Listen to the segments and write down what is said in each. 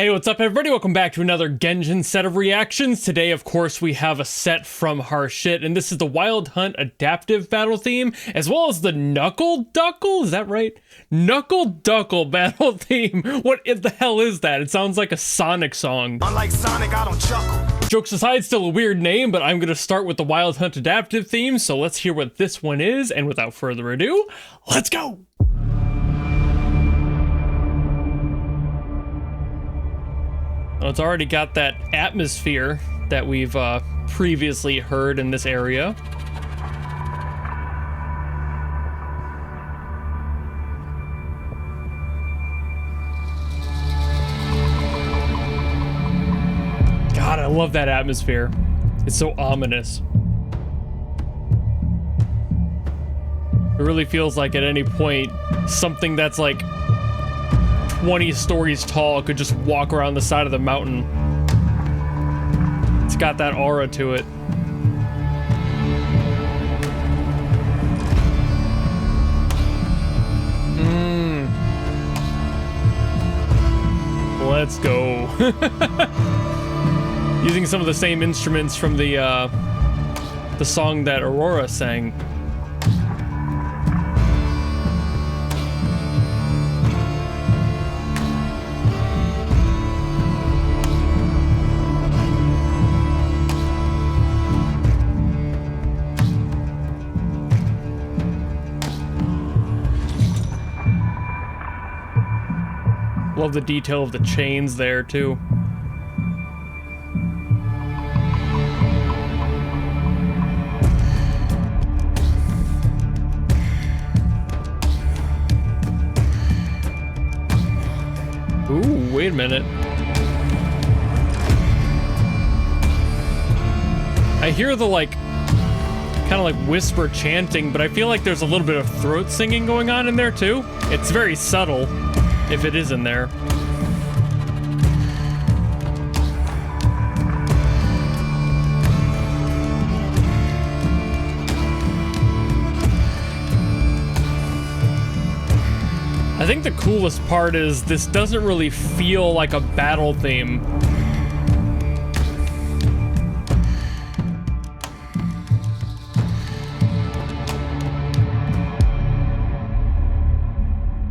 Hey, what's up everybody? Welcome back to another Genshin set of reactions. Today, of course, we have a set from Harshit, and this is the Wild Hunt adaptive battle theme, as well as the Knuckle Duckle, is that right? Knuckle Duckle battle theme. What in the hell is that? It sounds like a Sonic song. Unlike Sonic, I don't chuckle. Jokes aside, still a weird name, but I'm gonna start with the Wild Hunt adaptive theme, so let's hear what this one is, and without further ado, let's go! Well, it's already got that atmosphere that we've previously heard in this area. God, I love that atmosphere. It's so ominous. It really feels like at any point, something that's like 20 stories tall could just walk around the side of the mountain. It's got that aura to it. Let's go. Using some of the same instruments from the song that Aurora sang. Love the detail of the chains there, too. Ooh, wait a minute. I hear the, like, kind of like whisper chanting, but I feel like there's a little bit of throat singing going on in there, too. It's very subtle. If it is in there. I think the coolest part is this doesn't really feel like a battle theme.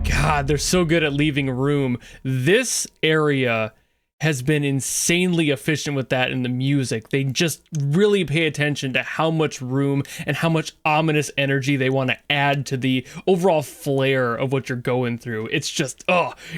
God, they're so good at leaving room. This area has been insanely efficient with that in the music. They just really pay attention to how much room and how much ominous energy they want to add to the overall flair of what you're going through. It's just,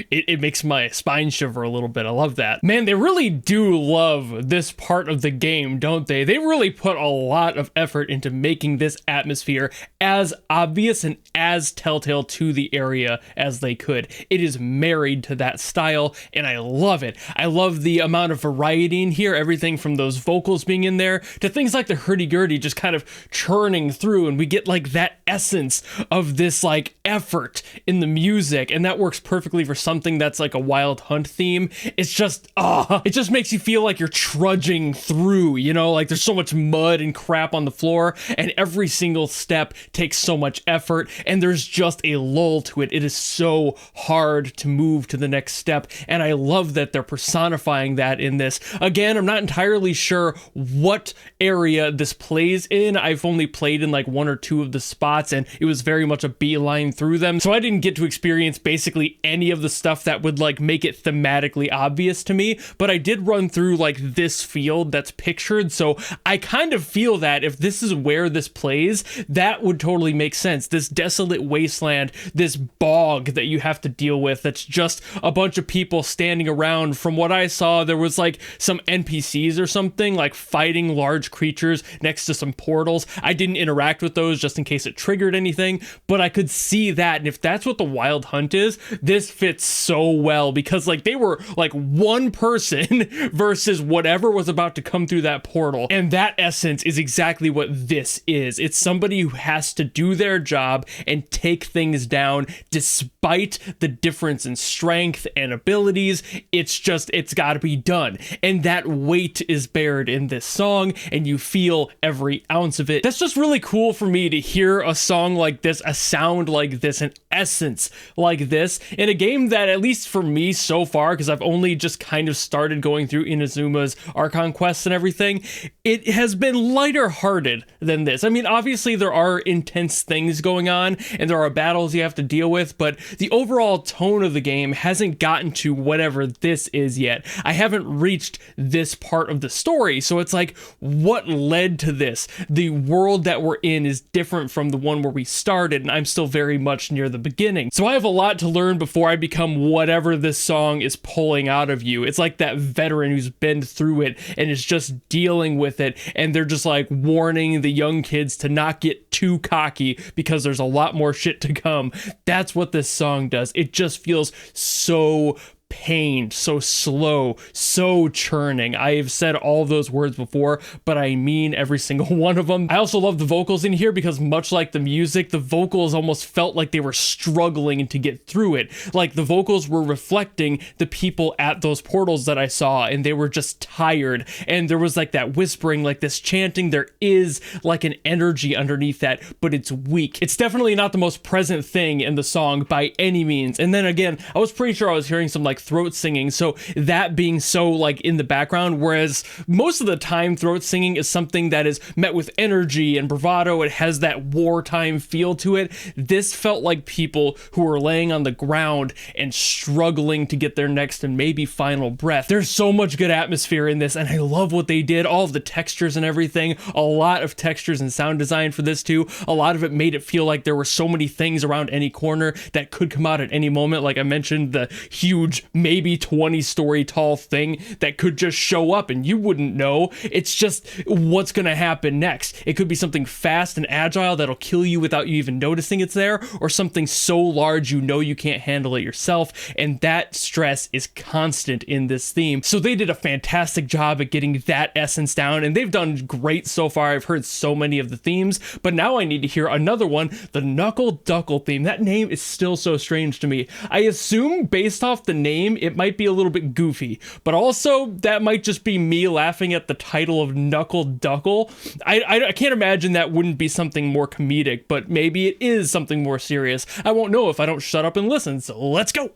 it makes my spine shiver a little bit. I love that. Man, they really do love this part of the game, don't they? They really put a lot of effort into making this atmosphere as obvious and as telltale to the area as they could. It is married to that style, and I love it. I love the amount of variety in here, everything from those vocals being in there to things like the hurdy-gurdy just kind of churning through, and we get like that essence of this like effort in the music, and that works perfectly for something that's like a Wild Hunt theme. It's just, it just makes you feel like you're trudging through, you know, like there's so much mud and crap on the floor, and every single step takes so much effort, and there's just a lull to it. It is so hard to move to the next step, and I love that they're personifying that in this. Again, I'm not entirely sure what area this plays in. I've only played in like one or two of the spots, and it was very much a beeline through them, so I didn't get to experience basically any of the stuff that would like make it thematically obvious to me, but I did run through like this field that's pictured, so I kind of feel that if this is where this plays, that would totally make sense. This desolate wasteland, this bog that you have to deal with, that's just a bunch of people standing around. From what I saw, there was like some NPCs or something, like fighting large creatures next to some portals. I didn't interact with those just in case it triggered anything, but I could see that, and if that's what the Wild Hunt is, this fits so well, because like they were like one person versus whatever was about to come through that portal, and that essence is exactly what this is. It's somebody who has to do their job and take things down despite the difference in strength and abilities. It's just it's got to be done. And that weight is bared in this song, and you feel every ounce of it. That's just really cool for me to hear a song like this, a sound like this, an essence like this in a game that, at least for me so far, because I've only just kind of started going through Inazuma's Archon quests and everything, it has been lighter hearted than this. I mean, obviously there are intense things going on and there are battles you have to deal with, but the overall tone of the game hasn't gotten to whatever this is yet. I haven't reached this part of the story, so it's like, what led to this? The world that we're in is different from the one where we started, and I'm still very much near the beginning. So I have a lot to learn before I become whatever this song is pulling out of you. It's like that veteran who's been through it and is just dealing with it, and they're just like warning the young kids to not get too cocky because there's a lot more shit to come. That's what this song does. It just feels so pained, so slow, so churning. I have said all of those words before, but I mean every single one of them. I also love the vocals in here because, much like the music, the vocals almost felt like they were struggling to get through it. Like the vocals were reflecting the people at those portals that I saw, and they were just tired. And there was like that whispering, like this chanting. There is like an energy underneath that, but it's weak. It's definitely not the most present thing in the song by any means. And then again, I was pretty sure I was hearing some like throat singing, so that being so like in the background, whereas most of the time throat singing is something that is met with energy and bravado. It has that wartime feel to it. This felt like people who were laying on the ground and struggling to get their next and maybe final breath. There's so much good atmosphere in this, and I love what they did. All of the textures and everything, a lot of textures and sound design for this too. A lot of it made it feel like there were so many things around any corner that could come out at any moment. Like I mentioned, the huge maybe 20-story tall thing that could just show up and you wouldn't know. It's just what's gonna happen next. It could be something fast and agile that'll kill you without you even noticing it's there, or something so large you know you can't handle it yourself, and that stress is constant in this theme. So they did a fantastic job at getting that essence down, and they've done great so far. I've heard so many of the themes, but now I need to hear another one, the Knuckle Duckle theme. That name is still so strange to me. I assume based off the name it might be a little bit goofy, but also that might just be me laughing at the title of Knuckle Duckle. I can't imagine that wouldn't be something more comedic, but maybe it is something more serious. I won't know if I don't shut up and listen, so let's go.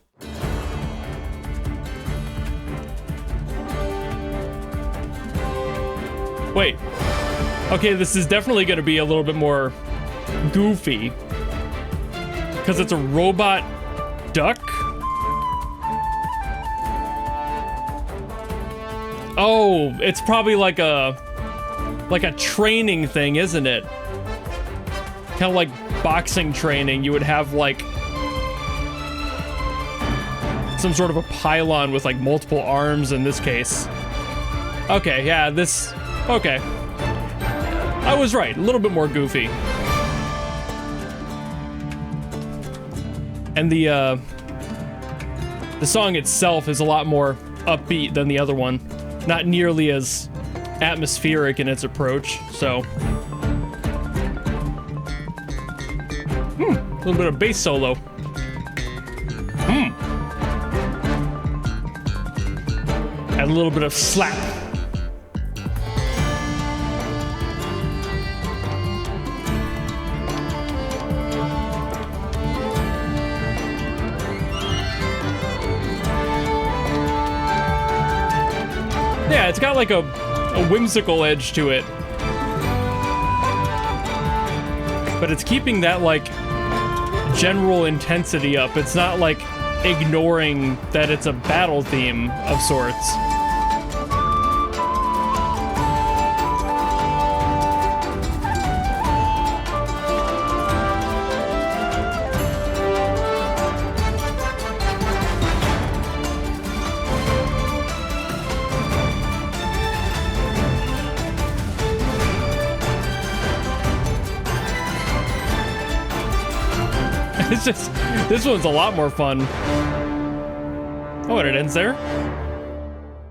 Wait. Okay, this is definitely going to be a little bit more goofy because it's a robot duck. Oh, it's probably like a training thing, isn't it? Kind of like boxing training. You would have like some sort of a pylon with like multiple arms in this case. Okay, yeah, okay. I was right, a little bit more goofy. And the song itself is a lot more upbeat than the other one. Not nearly as atmospheric in its approach, so. A little bit of bass solo. Add a little bit of slap. Yeah, it's got like a whimsical edge to it. But it's keeping that like general intensity up. It's not like ignoring that it's a battle theme of sorts. It's just, this one's a lot more fun. Oh, and it ends there?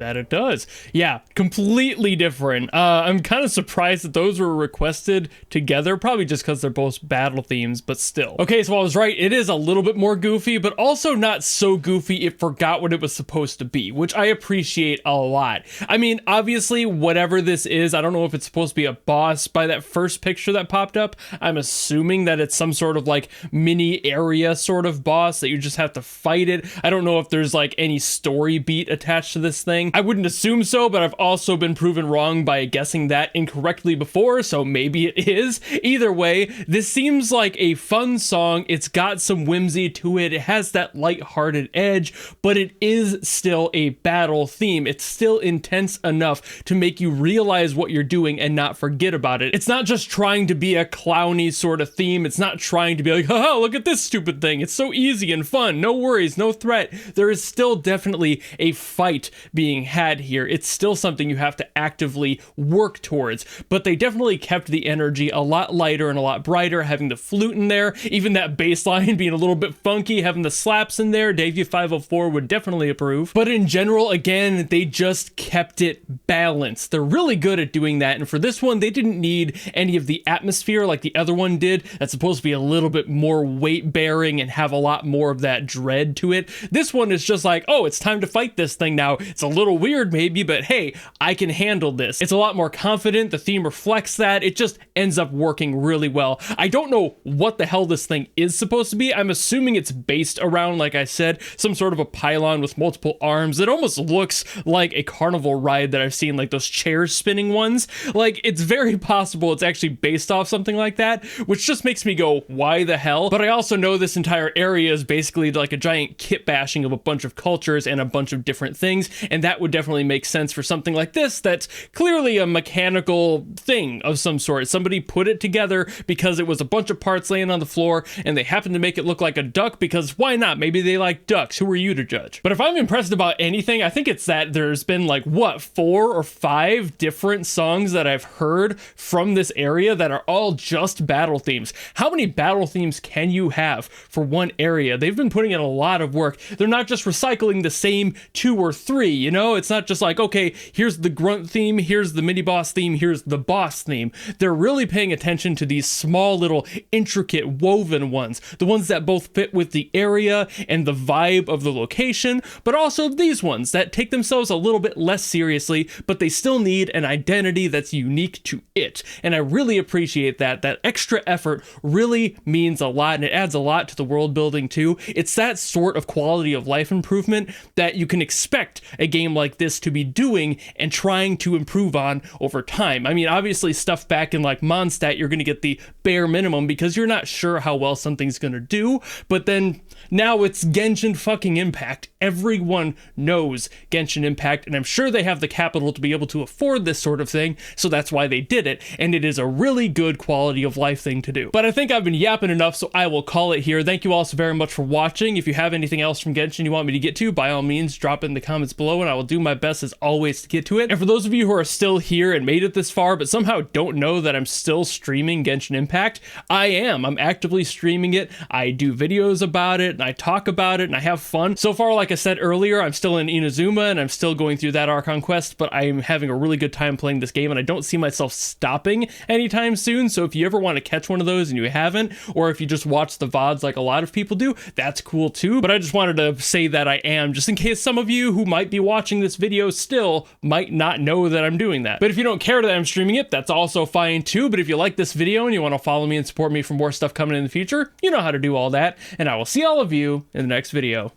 That it does. Yeah, completely different. I'm kind of surprised that those were requested together, probably just because they're both battle themes, but still. Okay, so I was right. It is a little bit more goofy, but also not so goofy it forgot what it was supposed to be, which I appreciate a lot. I mean, obviously, whatever this is, I don't know if it's supposed to be a boss by that first picture that popped up. I'm assuming that it's some sort of like mini area sort of boss that you just have to fight it. I don't know if there's like any story beat attached to this thing. I wouldn't assume so, but I've also been proven wrong by guessing that incorrectly before, so maybe it is. Either way, this seems like a fun song. It's got some whimsy to it. It has that lighthearted edge, but it is still a battle theme. It's still intense enough to make you realize what you're doing and not forget about it. It's not just trying to be a clowny sort of theme. It's not trying to be like, haha, look at this stupid thing. It's so easy and fun. No worries, no threat. There is still definitely a fight being had here. It's still something you have to actively work towards, but they definitely kept the energy a lot lighter and a lot brighter, having the flute in there, even that bass line being a little bit funky, having the slaps in there. Davey504 would definitely approve. But in general, again, they just kept it balanced. They're really good at doing that, and for this one, they didn't need any of the atmosphere like the other one did. That's supposed to be a little bit more weight-bearing and have a lot more of that dread to it. This one is just like, oh, it's time to fight this thing now. It's a little weird maybe, but hey, I can handle this. It's a lot more confident. The theme reflects that. It just ends up working really well. I don't know what the hell this thing is supposed to be. I'm assuming it's based around, like I said, some sort of a pylon with multiple arms. It almost looks like a carnival ride that I've seen, like those chairs spinning ones. Like, it's very possible it's actually based off something like that, which just makes me go, why the hell? But I also know this entire area is basically like a giant kit bashing of a bunch of cultures and a bunch of different things, and that would definitely make sense for something like this that's clearly a mechanical thing of some sort. Somebody put it together because it was a bunch of parts laying on the floor and they happened to make it look like a duck because why not? Maybe they like ducks. Who are you to judge? But if I'm impressed about anything, I think it's that there's been like, what, 4 or 5 different songs that I've heard from this area that are all just battle themes. How many battle themes can you have for one area? They've been putting in a lot of work. They're not just recycling the same 2 or 3, you know? It's not just like, okay, here's the grunt theme, here's the mini boss theme, here's the boss theme. They're really paying attention to these small little intricate woven ones, the ones that both fit with the area and the vibe of the location, but also these ones that take themselves a little bit less seriously, but they still need an identity that's unique to it. And I really appreciate that. That extra effort really means a lot, and it adds a lot to the world building too. It's that sort of quality of life improvement that you can expect a game like this to be doing and trying to improve on over time. I mean, obviously stuff back in like Mondstadt, you're going to get the bare minimum because you're not sure how well something's going to do, but then now it's Genshin fucking Impact. Everyone knows Genshin Impact, and I'm sure they have the capital to be able to afford this sort of thing, so that's why they did it, and it is a really good quality of life thing to do. But I think I've been yapping enough, so I will call it here. Thank you all so very much for watching. If you have anything else from Genshin you want me to get to, by all means, drop it in the comments below, and I will do my best as always to get to it. And for those of you who are still here and made it this far, but somehow don't know that I'm still streaming Genshin Impact, I am. I'm actively streaming it. I do videos about it, and I talk about it, and I have fun. So far, like I said earlier, I'm still in Inazuma, and I'm still going through that Archon quest, but I'm having a really good time playing this game, and I don't see myself stopping anytime soon. So if you ever want to catch one of those and you haven't, or if you just watch the VODs like a lot of people do, that's cool too. But I just wanted to say that I am, just in case some of you who might be watching this video still might not know that I'm doing that. But if you don't care that I'm streaming it, that's also fine too. But if you like this video and you want to follow me and support me for more stuff coming in the future, you know how to do all that. And I will see all of you in the next video.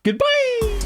Goodbye!